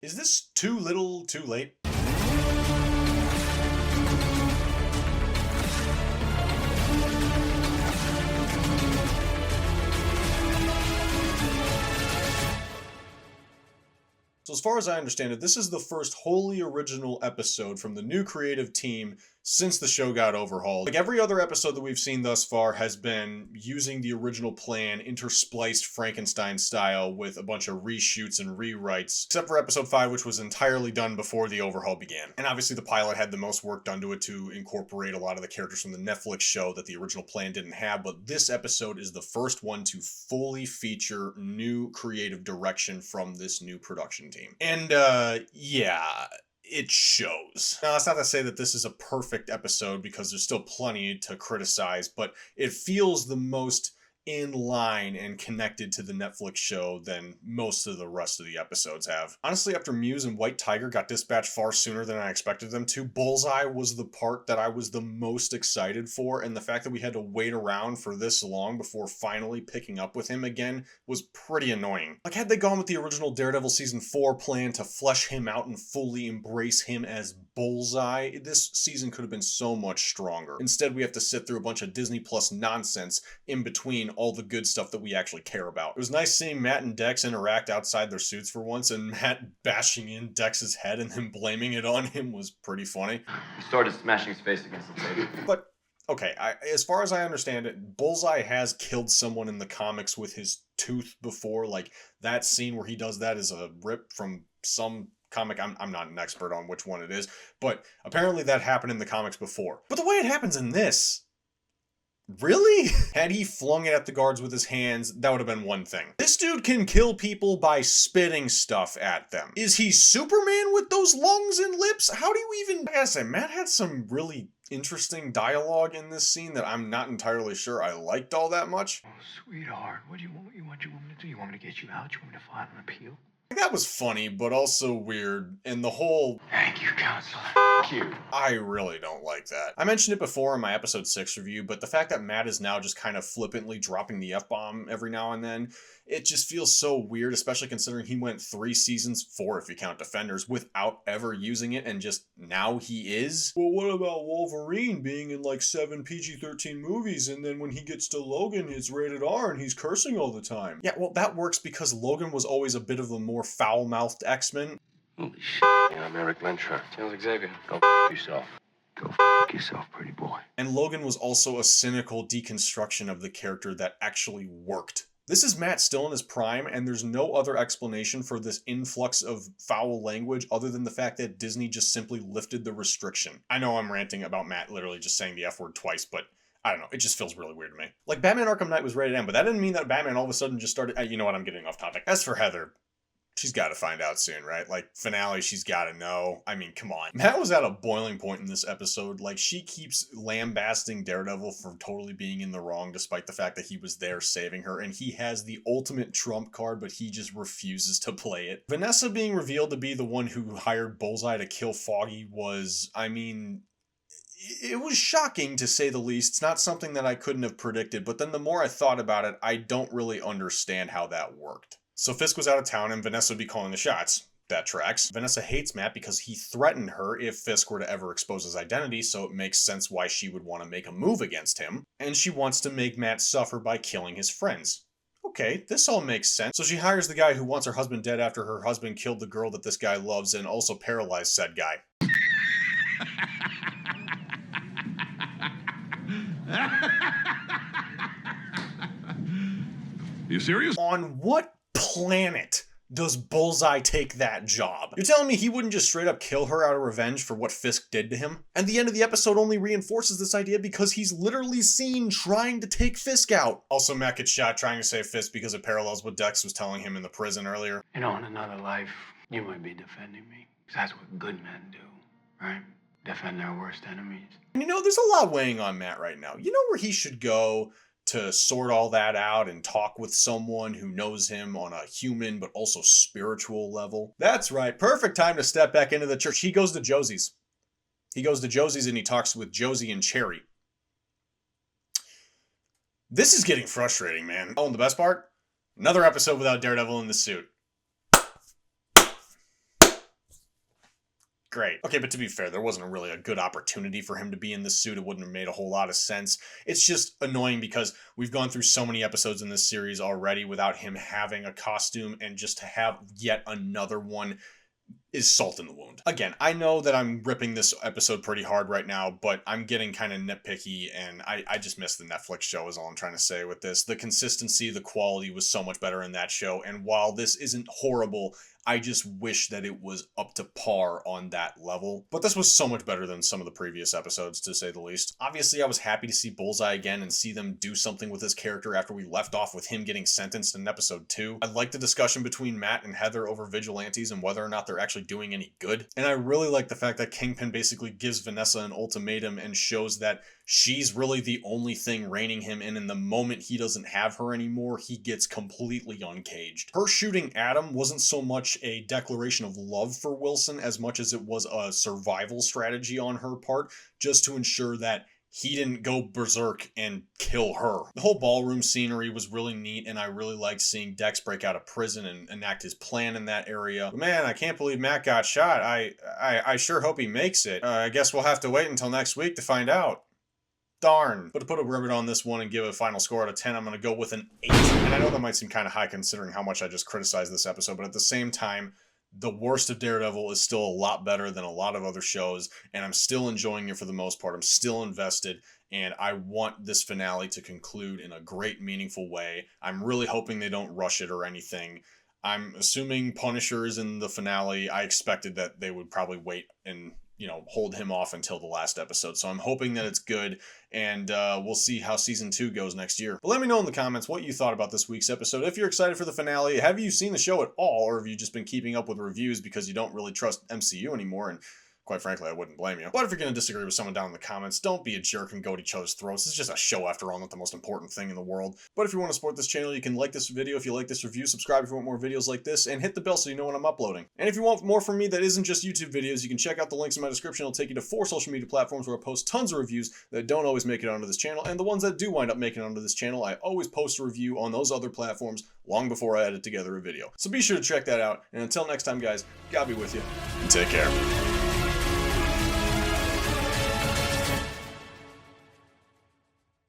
Is this too little, too late? So as far as I understand it, this is the first wholly original episode from the new creative team since the show got overhauled. Like every other episode that we've seen thus far has been using the original plan interspliced Frankenstein style with a bunch of reshoots and rewrites, except for episode 5, which was entirely done before the overhaul began. And obviously the pilot had the most work done to it to incorporate a lot of the characters from the Netflix show that the original plan didn't have, but this episode is the first one to fully feature new creative direction from this new production team. And yeah, it shows. Now, that's not to say that this is a perfect episode because there's still plenty to criticize, but it feels the most in line and connected to the Netflix show than most of the rest of the episodes have. Honestly, after Muse and White Tiger got dispatched far sooner than I expected them to, Bullseye was the part that I was the most excited for, and the fact that we had to wait around for this long before finally picking up with him again was pretty annoying. Like, had they gone with the original Daredevil Season 4 plan to flesh him out and fully embrace him as Bullseye, this season could have been so much stronger. Instead, we have to sit through a bunch of Disney Plus nonsense in between all the good stuff that we actually care about. It was nice seeing Matt and Dex interact outside their suits for once, and Matt bashing in Dex's head and then blaming it on him was pretty funny. He started smashing his face against the table. But okay, as far as I understand it, Bullseye has killed someone in the comics with his tooth before. Like, that scene where he does that is a rip from some comic. I'm not an expert on which one it is, but apparently that happened in the comics before. But the way it happens in this, really? Had he flung it at the guards with his hands, that would have been one thing. This dude can kill people by spitting stuff at them. Is he Superman with those lungs and lips? How do you even... I gotta say, Matt had some really interesting dialogue in this scene that I'm not entirely sure I liked all that much. Oh, sweetheart, what do you want me to do? You want me to get you out? You want me to file an appeal? That was funny, but also weird, and the whole... Thank you, counselor. Cute. I really don't like that. I mentioned it before in my episode 6 review, but the fact that Matt is now just kind of flippantly dropping the F-bomb every now and then, it just feels so weird, especially considering he went 3 seasons, 4 if you count Defenders, without ever using it, and just now he is. Well, what about Wolverine being in like 7 PG-13 movies, and then when he gets to Logan, it's rated R and he's cursing all the time? Yeah, well, that works because Logan was always a bit of a more foul-mouthed X-Men. Holy shit. Yeah, I'm Eric Lensher. Tell Xavier. Go f yourself. Go f yourself, pretty boy. And Logan was also a cynical deconstruction of the character that actually worked. This is Matt still in his prime, and there's no other explanation for this influx of foul language other than the fact that Disney just simply lifted the restriction. I know I'm ranting about Matt literally just saying the F word twice, but I don't know, it just feels really weird to me. Like, Batman Arkham Knight was rated M, but that didn't mean that Batman all of a sudden just started... You know what, I'm getting off topic. As for Heather, she's got to find out soon, right? Like, finale, she's got to know. I mean, come on. Matt was at a boiling point in this episode. Like, she keeps lambasting Daredevil for totally being in the wrong, despite the fact that he was there saving her, and he has the ultimate trump card, but he just refuses to play it. Vanessa being revealed to be the one who hired Bullseye to kill Foggy was, I mean... It was shocking, to say the least. It's not something that I couldn't have predicted, but then the more I thought about it, I don't really understand how that worked. So Fisk was out of town and Vanessa would be calling the shots. That tracks. Vanessa hates Matt because he threatened her if Fisk were to ever expose his identity, so it makes sense why she would want to make a move against him. And she wants to make Matt suffer by killing his friends. Okay, this all makes sense. So she hires the guy who wants her husband dead after her husband killed the girl that this guy loves and also paralyzed said guy. You serious? On what planet does Bullseye take that job? You're telling me he wouldn't just straight up kill her out of revenge for what Fisk did to him? And the end of the episode only reinforces this idea because he's literally seen trying to take Fisk out. Also, Matt gets shot trying to save Fisk because it parallels what Dex was telling him in the prison earlier. You know, in another life, you might be defending me. 'Cause that's what good men do, right? Defend their worst enemies. And you know, there's a lot weighing on Matt right now. You know where he should go to sort all that out and talk with someone who knows him on a human but also spiritual level? That's right. Perfect time to step back into the church. He goes to Josie's. He goes to Josie's and he talks with Josie and Cherry. This is getting frustrating, man. Oh, and the best part? Another episode without Daredevil in the suit. Great. Okay, but to be fair, there wasn't really a good opportunity for him to be in this suit. It wouldn't have made a whole lot of sense. It's just annoying because we've gone through so many episodes in this series already without him having a costume, and just to have yet another one is salt in the wound. Again, I know that I'm ripping this episode pretty hard right now, but I'm getting kind of nitpicky, and I just miss the Netflix show is all I'm trying to say with this. The consistency, the quality was so much better in that show, and while this isn't horrible, I just wish that it was up to par on that level. But this was so much better than some of the previous episodes, to say the least. Obviously, I was happy to see Bullseye again and see them do something with his character after we left off with him getting sentenced in episode 2. I like the discussion between Matt and Heather over vigilantes and whether or not they're actually doing any good. And I really like the fact that Kingpin basically gives Vanessa an ultimatum and shows that she's really the only thing reining him in, and the moment he doesn't have her anymore, he gets completely uncaged. Her shooting Adam wasn't so much a declaration of love for Wilson as much as it was a survival strategy on her part, just to ensure that he didn't go berserk and kill her. The whole ballroom scenery was really neat, and I really liked seeing Dex break out of prison and enact his plan in that area. But man, I can't believe Matt got shot. I sure hope he makes it. I guess we'll have to wait until next week to find out. Darn. But to put a ribbon on this one and give it a final score out of 10, I'm going to go with an 8. And I know that might seem kind of high considering how much I just criticized this episode, but at the same time, the worst of Daredevil is still a lot better than a lot of other shows, and I'm still enjoying it for the most part. I'm still invested, and I want this finale to conclude in a great, meaningful way. I'm really hoping they don't rush it or anything. I'm assuming Punisher is in the finale. I expected that they would probably wait and hold him off until the last episode. So I'm hoping that it's good, and we'll see how season 2 goes next year. But let me know in the comments what you thought about this week's episode. If you're excited for the finale, have you seen the show at all, or have you just been keeping up with reviews because you don't really trust MCU anymore? And quite frankly, I wouldn't blame you. But if you're going to disagree with someone down in the comments, don't be a jerk and go at each other's throats. It's just a show after all, not the most important thing in the world. But if you want to support this channel, you can like this video if you like this review, subscribe if you want more videos like this, and hit the bell so you know when I'm uploading. And if you want more from me that isn't just YouTube videos, you can check out the links in my description. It'll take you to 4 social media platforms where I post tons of reviews that don't always make it onto this channel, and the ones that do wind up making it onto this channel, I always post a review on those other platforms long before I edit together a video. So be sure to check that out, and until next time guys, God be with you, and take care.